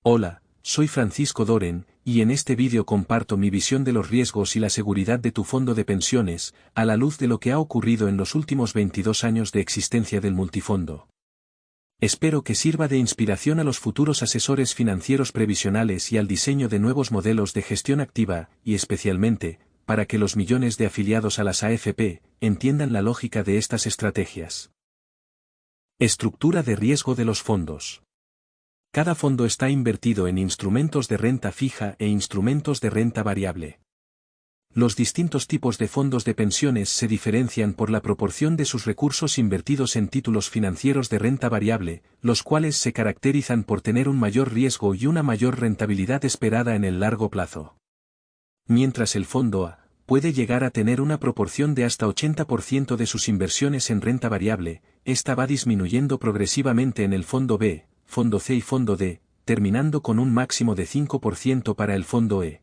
Hola, soy Francisco Doren, y en este vídeo comparto mi visión de los riesgos y la seguridad de tu fondo de pensiones, a la luz de lo que ha ocurrido en los últimos 22 años de existencia del multifondo. Espero que sirva de inspiración a los futuros asesores financieros previsionales y al diseño de nuevos modelos de gestión activa, y especialmente, para que los millones de afiliados a las AFP entiendan la lógica de estas estrategias. Estructura de riesgo de los fondos. Cada fondo está invertido en instrumentos de renta fija e instrumentos de renta variable. Los distintos tipos de fondos de pensiones se diferencian por la proporción de sus recursos invertidos en títulos financieros de renta variable, los cuales se caracterizan por tener un mayor riesgo y una mayor rentabilidad esperada en el largo plazo. Mientras el fondo A puede llegar a tener una proporción de hasta 80% de sus inversiones en renta variable, esta va disminuyendo progresivamente en el fondo B, fondo C y fondo D, terminando con un máximo de 5% para el fondo E.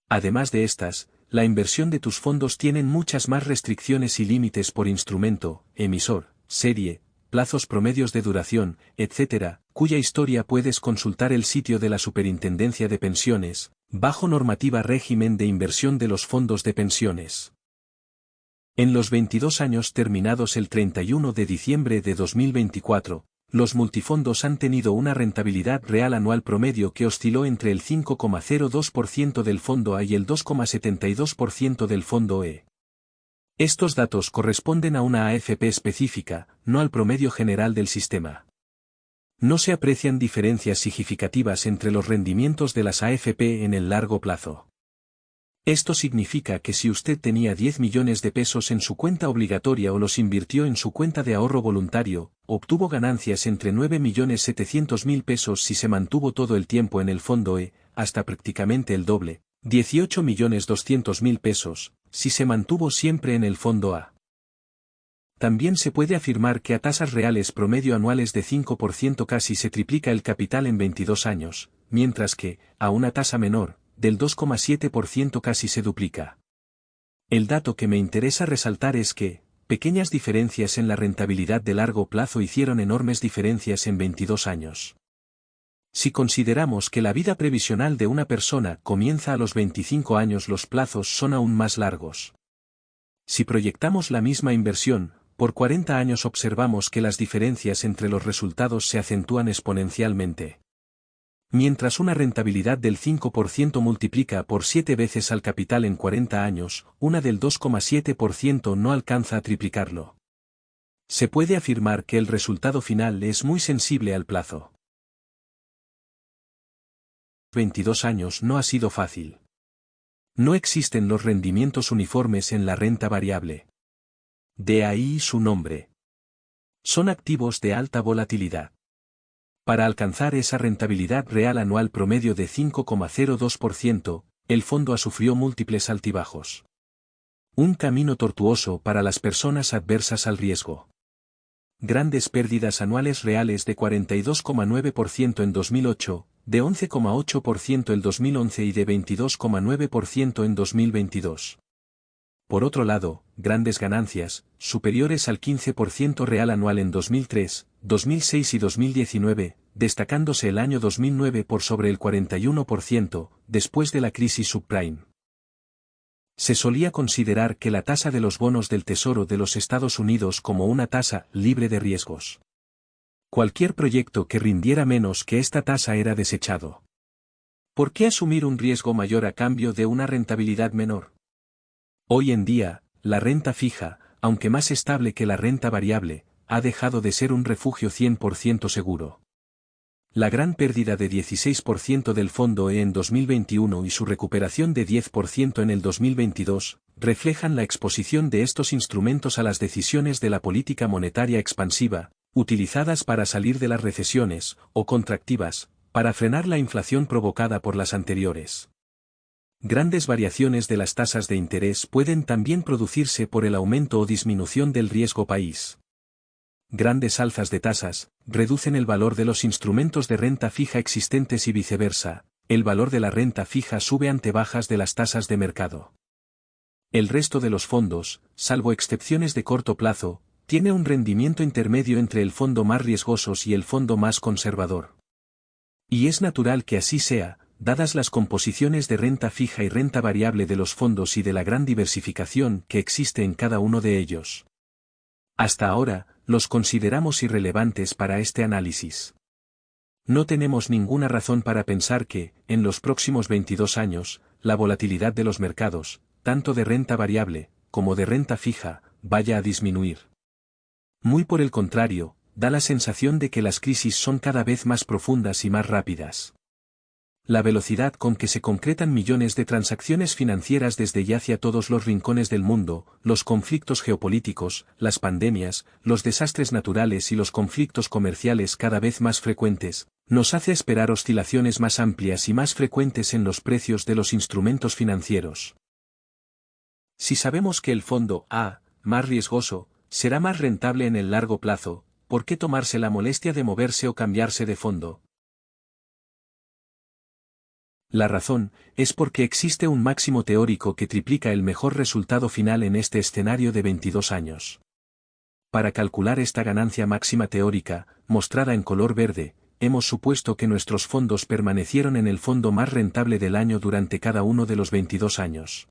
Además de estas, la inversión de tus fondos tienen muchas más restricciones y límites por instrumento, emisor, serie, plazos promedios de duración, etc., cuya historia puedes consultar el sitio de la Superintendencia de Pensiones, bajo normativa régimen de inversión de los fondos de pensiones. En los 22 años terminados el 31 de diciembre de 2024, los multifondos han tenido una rentabilidad real anual promedio que osciló entre el 5,02% del fondo A y el 2,72% del fondo E. Estos datos corresponden a una AFP específica, no al promedio general del sistema. No se aprecian diferencias significativas entre los rendimientos de las AFP en el largo plazo. Esto significa que si usted tenía 10 millones de pesos en su cuenta obligatoria o los invirtió en su cuenta de ahorro voluntario, obtuvo ganancias entre 9.700.000 pesos si se mantuvo todo el tiempo en el fondo E, hasta prácticamente el doble, 18.200.000 pesos, si se mantuvo siempre en el fondo A. También se puede afirmar que a tasas reales promedio anuales de 5% casi se triplica el capital en 22 años, mientras que, a una tasa menor, del 2,7% casi se duplica. El dato que me interesa resaltar es que, pequeñas diferencias en la rentabilidad de largo plazo hicieron enormes diferencias en 22 años. Si consideramos que la vida previsional de una persona comienza a los 25 años, los plazos son aún más largos. Si proyectamos la misma inversión, por 40 años observamos que las diferencias entre los resultados se acentúan exponencialmente. Mientras una rentabilidad del 5% multiplica por 7 veces al capital en 40 años, una del 2,7% no alcanza a triplicarlo. Se puede afirmar que el resultado final es muy sensible al plazo. 22 años no ha sido fácil. No existen los rendimientos uniformes en la renta variable. De ahí su nombre. Son activos de alta volatilidad. Para alcanzar esa rentabilidad real anual promedio de 5,02%, el fondo A sufrió múltiples altibajos. Un camino tortuoso para las personas adversas al riesgo. Grandes pérdidas anuales reales de 42,9% en 2008, de 11,8% en 2011 y de 22,9% en 2022. Por otro lado, grandes ganancias, superiores al 15% real anual en 2003, 2006 y 2019, destacándose el año 2009 por sobre el 41%, después de la crisis subprime. Se solía considerar que la tasa de los bonos del Tesoro de los Estados Unidos como una tasa libre de riesgos. Cualquier proyecto que rindiera menos que esta tasa era desechado. ¿Por qué asumir un riesgo mayor a cambio de una rentabilidad menor? Hoy en día, la renta fija, aunque más estable que la renta variable, ha dejado de ser un refugio 100% seguro. La gran pérdida de 16% del fondo E en 2021 y su recuperación de 10% en el 2022, reflejan la exposición de estos instrumentos a las decisiones de la política monetaria expansiva, utilizadas para salir de las recesiones, o contractivas, para frenar la inflación provocada por las anteriores. Grandes variaciones de las tasas de interés pueden también producirse por el aumento o disminución del riesgo país. Grandes alzas de tasas reducen el valor de los instrumentos de renta fija existentes y viceversa, el valor de la renta fija sube ante bajas de las tasas de mercado. El resto de los fondos, salvo excepciones de corto plazo, tiene un rendimiento intermedio entre el fondo más riesgoso y el fondo más conservador. Y es natural que así sea, dadas las composiciones de renta fija y renta variable de los fondos y de la gran diversificación que existe en cada uno de ellos. Hasta ahora, los consideramos irrelevantes para este análisis. No tenemos ninguna razón para pensar que, en los próximos 22 años, la volatilidad de los mercados, tanto de renta variable, como de renta fija, vaya a disminuir. Muy por el contrario, da la sensación de que las crisis son cada vez más profundas y más rápidas. La velocidad con que se concretan millones de transacciones financieras desde ya hacia todos los rincones del mundo, los conflictos geopolíticos, las pandemias, los desastres naturales y los conflictos comerciales cada vez más frecuentes, nos hace esperar oscilaciones más amplias y más frecuentes en los precios de los instrumentos financieros. Si sabemos que el fondo A, más riesgoso, será más rentable en el largo plazo, ¿por qué tomarse la molestia de moverse o cambiarse de fondo? La razón es porque existe un máximo teórico que triplica el mejor resultado final en este escenario de 22 años. Para calcular esta ganancia máxima teórica, mostrada en color verde, hemos supuesto que nuestros fondos permanecieron en el fondo más rentable del año durante cada uno de los 22 años.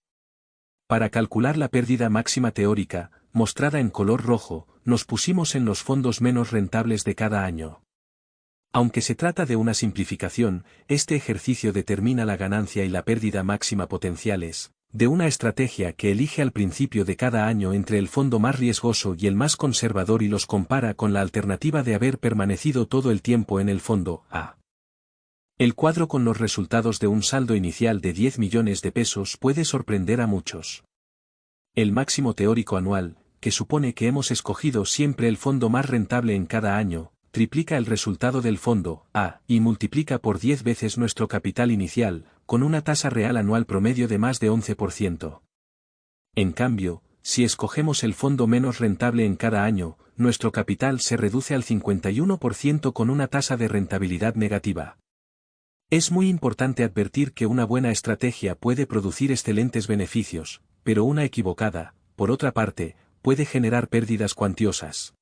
Para calcular la pérdida máxima teórica, mostrada en color rojo, nos pusimos en los fondos menos rentables de cada año. Aunque se trata de una simplificación, este ejercicio determina la ganancia y la pérdida máxima potenciales, de una estrategia que elige al principio de cada año entre el fondo más riesgoso y el más conservador y los compara con la alternativa de haber permanecido todo el tiempo en el fondo A. El cuadro con los resultados de un saldo inicial de 10 millones de pesos puede sorprender a muchos. El máximo teórico anual, que supone que hemos escogido siempre el fondo más rentable en cada año, triplica el resultado del fondo A y multiplica por 10 veces nuestro capital inicial, con una tasa real anual promedio de más de 11%. En cambio, si escogemos el fondo menos rentable en cada año, nuestro capital se reduce al 51% con una tasa de rentabilidad negativa. Es muy importante advertir que una buena estrategia puede producir excelentes beneficios, pero una equivocada, por otra parte, puede generar pérdidas cuantiosas.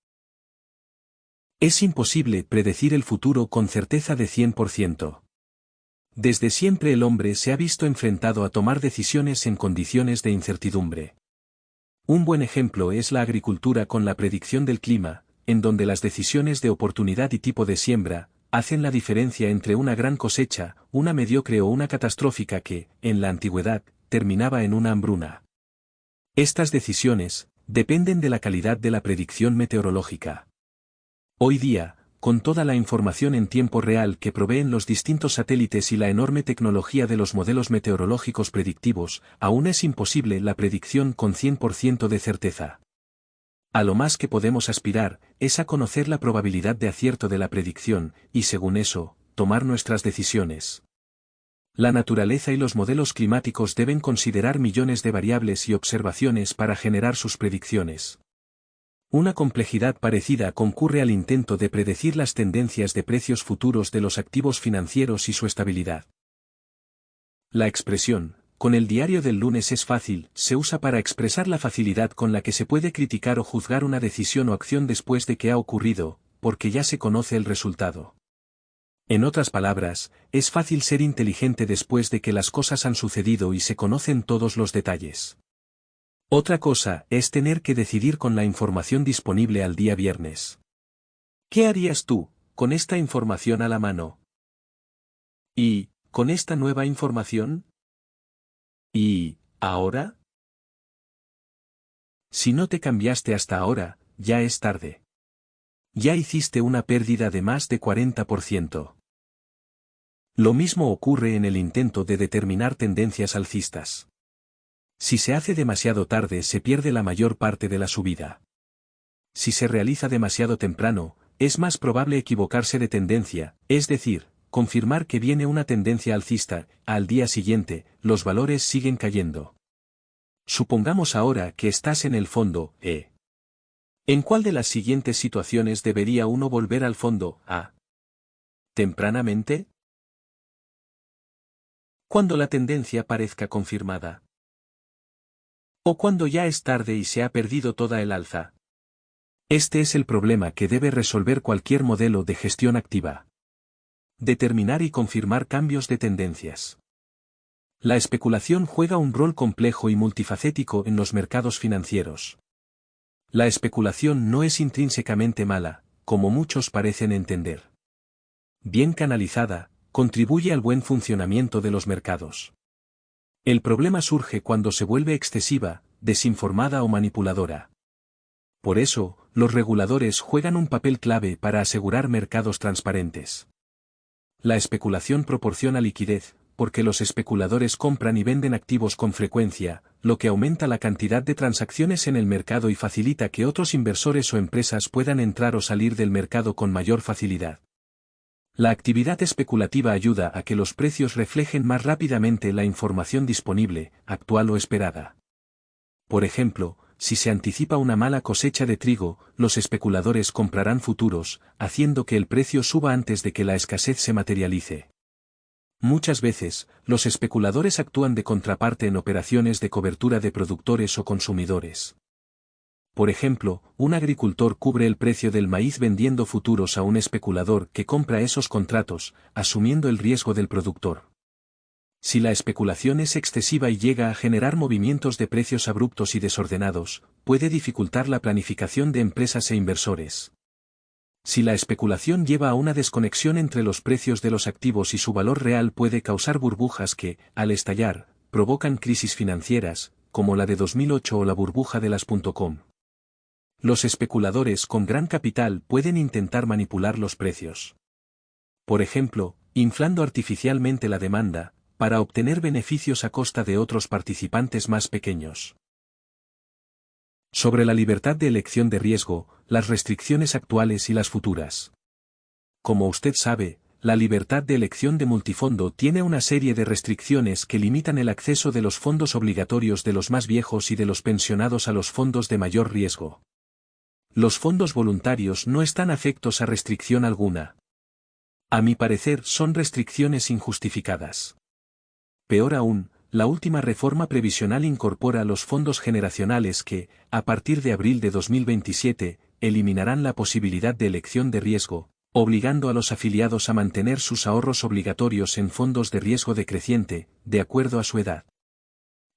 Es imposible predecir el futuro con certeza de 100%. Desde siempre el hombre se ha visto enfrentado a tomar decisiones en condiciones de incertidumbre. Un buen ejemplo es la agricultura con la predicción del clima, en donde las decisiones de oportunidad y tipo de siembra, hacen la diferencia entre una gran cosecha, una mediocre o una catastrófica que, en la antigüedad, terminaba en una hambruna. Estas decisiones, dependen de la calidad de la predicción meteorológica. Hoy día, con toda la información en tiempo real que proveen los distintos satélites y la enorme tecnología de los modelos meteorológicos predictivos, aún es imposible la predicción con 100% de certeza. A lo más que podemos aspirar, es a conocer la probabilidad de acierto de la predicción, y según eso, tomar nuestras decisiones. La naturaleza y los modelos climáticos deben considerar millones de variables y observaciones para generar sus predicciones. Una complejidad parecida concurre al intento de predecir las tendencias de precios futuros de los activos financieros y su estabilidad. La expresión, con el diario del lunes es fácil, se usa para expresar la facilidad con la que se puede criticar o juzgar una decisión o acción después de que ha ocurrido, porque ya se conoce el resultado. En otras palabras, es fácil ser inteligente después de que las cosas han sucedido y se conocen todos los detalles. Otra cosa es tener que decidir con la información disponible al día viernes. ¿Qué harías tú, con esta información a la mano? ¿Y, con esta nueva información? ¿Y, ahora? Si no te cambiaste hasta ahora, ya es tarde. Ya hiciste una pérdida de más de 40%. Lo mismo ocurre en el intento de determinar tendencias alcistas. Si se hace demasiado tarde se pierde la mayor parte de la subida. Si se realiza demasiado temprano, es más probable equivocarse de tendencia, es decir, confirmar que viene una tendencia alcista, al día siguiente, los valores siguen cayendo. Supongamos ahora que estás en el fondo E. ¿En cuál de las siguientes situaciones debería uno volver al fondo A? ¿Tempranamente? Cuando la tendencia parezca confirmada. ¿O cuando ya es tarde y se ha perdido toda el alza? Este es el problema que debe resolver cualquier modelo de gestión activa. Determinar y confirmar cambios de tendencias. La especulación juega un rol complejo y multifacético en los mercados financieros. La especulación no es intrínsecamente mala, como muchos parecen entender. Bien canalizada, contribuye al buen funcionamiento de los mercados. El problema surge cuando se vuelve excesiva, desinformada o manipuladora. Por eso, los reguladores juegan un papel clave para asegurar mercados transparentes. La especulación proporciona liquidez, porque los especuladores compran y venden activos con frecuencia, lo que aumenta la cantidad de transacciones en el mercado y facilita que otros inversores o empresas puedan entrar o salir del mercado con mayor facilidad. La actividad especulativa ayuda a que los precios reflejen más rápidamente la información disponible, actual o esperada. Por ejemplo, si se anticipa una mala cosecha de trigo, los especuladores comprarán futuros, haciendo que el precio suba antes de que la escasez se materialice. Muchas veces, los especuladores actúan de contraparte en operaciones de cobertura de productores o consumidores. Por ejemplo, un agricultor cubre el precio del maíz vendiendo futuros a un especulador que compra esos contratos, asumiendo el riesgo del productor. Si la especulación es excesiva y llega a generar movimientos de precios abruptos y desordenados, puede dificultar la planificación de empresas e inversores. Si la especulación lleva a una desconexión entre los precios de los activos y su valor real, puede causar burbujas que, al estallar, provocan crisis financieras, como la de 2008 o la burbuja de las .com. Los especuladores con gran capital pueden intentar manipular los precios. Por ejemplo, inflando artificialmente la demanda, para obtener beneficios a costa de otros participantes más pequeños. Sobre la libertad de elección de riesgo, las restricciones actuales y las futuras. Como usted sabe, la libertad de elección de multifondo tiene una serie de restricciones que limitan el acceso de los fondos obligatorios de los más viejos y de los pensionados a los fondos de mayor riesgo. Los fondos voluntarios no están afectos a restricción alguna. A mi parecer, son restricciones injustificadas. Peor aún, la última reforma previsional incorpora los fondos generacionales que, a partir de abril de 2027, eliminarán la posibilidad de elección de riesgo, obligando a los afiliados a mantener sus ahorros obligatorios en fondos de riesgo decreciente, de acuerdo a su edad.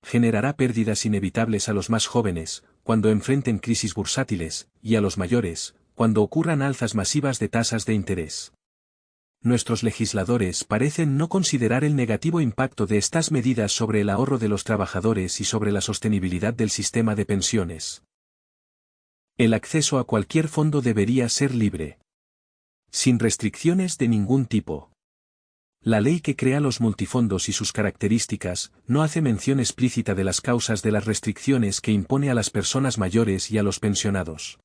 Generará pérdidas inevitables a los más jóvenes, cuando enfrenten crisis bursátiles, y a los mayores, cuando ocurran alzas masivas de tasas de interés. Nuestros legisladores parecen no considerar el negativo impacto de estas medidas sobre el ahorro de los trabajadores y sobre la sostenibilidad del sistema de pensiones. El acceso a cualquier fondo debería ser libre, sin restricciones de ningún tipo. La ley que crea los multifondos y sus características no hace mención explícita de las causas de las restricciones que impone a las personas mayores y a los pensionados.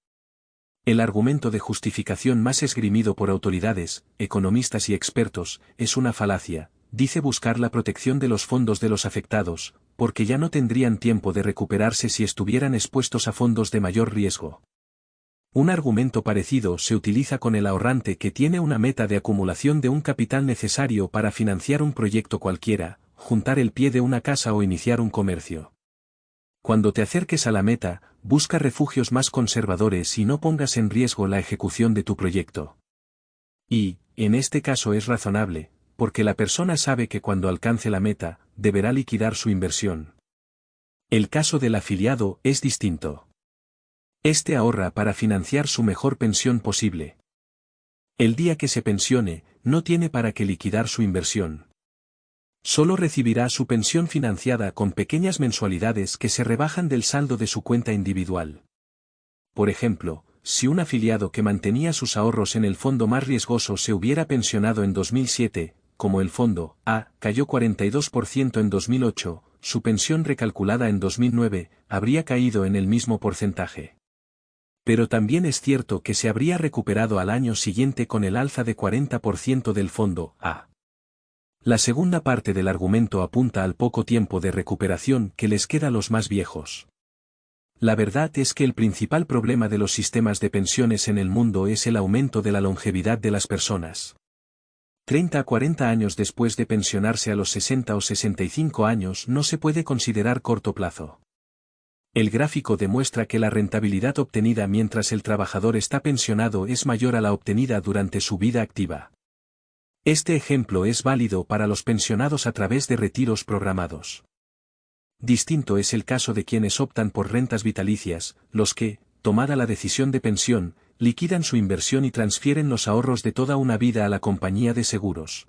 El argumento de justificación más esgrimido por autoridades, economistas y expertos, es una falacia, dice buscar la protección de los fondos de los afectados, porque ya no tendrían tiempo de recuperarse si estuvieran expuestos a fondos de mayor riesgo. Un argumento parecido se utiliza con el ahorrante que tiene una meta de acumulación de un capital necesario para financiar un proyecto cualquiera, juntar el pie de una casa o iniciar un comercio. Cuando te acerques a la meta, busca refugios más conservadores y no pongas en riesgo la ejecución de tu proyecto. Y, en este caso es razonable, porque la persona sabe que cuando alcance la meta, deberá liquidar su inversión. El caso del afiliado es distinto. Este ahorra para financiar su mejor pensión posible. El día que se pensione, no tiene para qué liquidar su inversión. Solo recibirá su pensión financiada con pequeñas mensualidades que se rebajan del saldo de su cuenta individual. Por ejemplo, si un afiliado que mantenía sus ahorros en el fondo más riesgoso se hubiera pensionado en 2007, como el fondo A cayó 42% en 2008, su pensión recalculada en 2009 habría caído en el mismo porcentaje. Pero también es cierto que se habría recuperado al año siguiente con el alza de 40% del fondo A. La segunda parte del argumento apunta al poco tiempo de recuperación que les queda a los más viejos. La verdad es que el principal problema de los sistemas de pensiones en el mundo es el aumento de la longevidad de las personas. 30 a 40 años después de pensionarse a los 60 o 65 años no se puede considerar corto plazo. El gráfico demuestra que la rentabilidad obtenida mientras el trabajador está pensionado es mayor a la obtenida durante su vida activa. Este ejemplo es válido para los pensionados a través de retiros programados. Distinto es el caso de quienes optan por rentas vitalicias, los que, tomada la decisión de pensión, liquidan su inversión y transfieren los ahorros de toda una vida a la compañía de seguros.